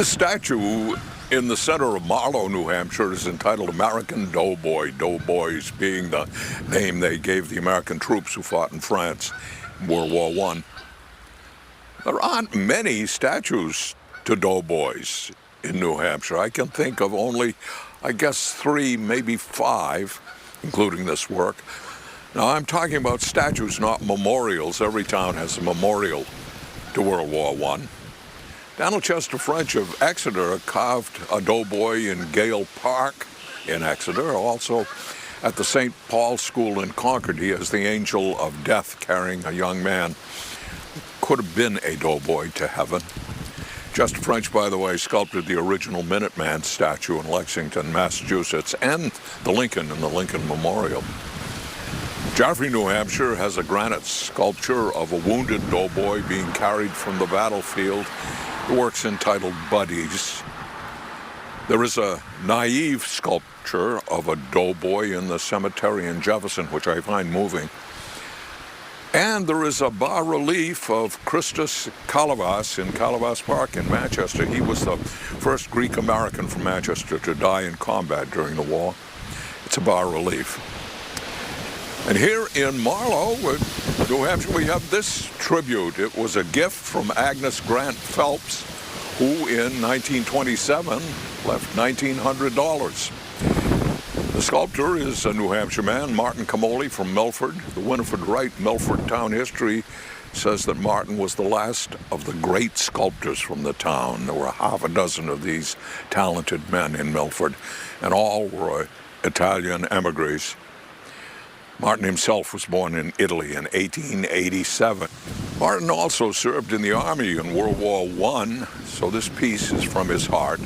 This statue in the center of Marlow, New Hampshire, is entitled American Doughboy, doughboys being the name they gave the American troops who fought in France in World War I. There aren't many statues to doughboys in New Hampshire. I can think of only, I guess, 3, maybe 5, including this work. Now, I'm talking about statues, not memorials. Every town has a memorial to World War I. Daniel Chester French of Exeter carved a doughboy in Gale Park in Exeter. Also at the St. Paul's School in Concord, he has the angel of death carrying a young man. Could have been a doughboy to heaven. Chester French, by the way, sculpted the original Minuteman statue in Lexington, Massachusetts, and the Lincoln in the Lincoln Memorial. Jaffrey, New Hampshire has a granite sculpture of a wounded doughboy being carried from the battlefield. The work's entitled Buddies. There is a naive sculpture of a doughboy in the cemetery in Jefferson, which I find moving. And there is a bas-relief of Christus Calavas in Calavas Park in Manchester. He was the first Greek-American from Manchester to die in combat during the war. It's a bas-relief. And here in Marlow, New Hampshire, we have this tribute. It was a gift from Agnes Grant Phelps, who in 1927 left $1,900. The sculptor is a New Hampshire man, Martin Camoli from Milford. The Winifred Wright Milford town history says that Martin was the last of the great sculptors from the town. There were half a dozen of these talented men in Milford, and all were Italian emigres. Martin himself was born in Italy in 1887. Martin also served in the Army in World War I, so this piece is from his heart.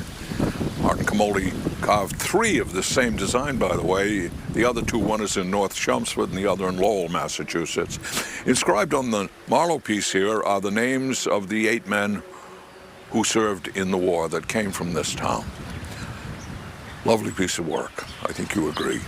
Martin Camoli carved 3 of the same design, by the way. The other 2, one is in North Chelmsford and the other in Lowell, Massachusetts. Inscribed on the Marlow piece here are the names of the 8 men who served in the war that came from this town. Lovely piece of work. I think you agree.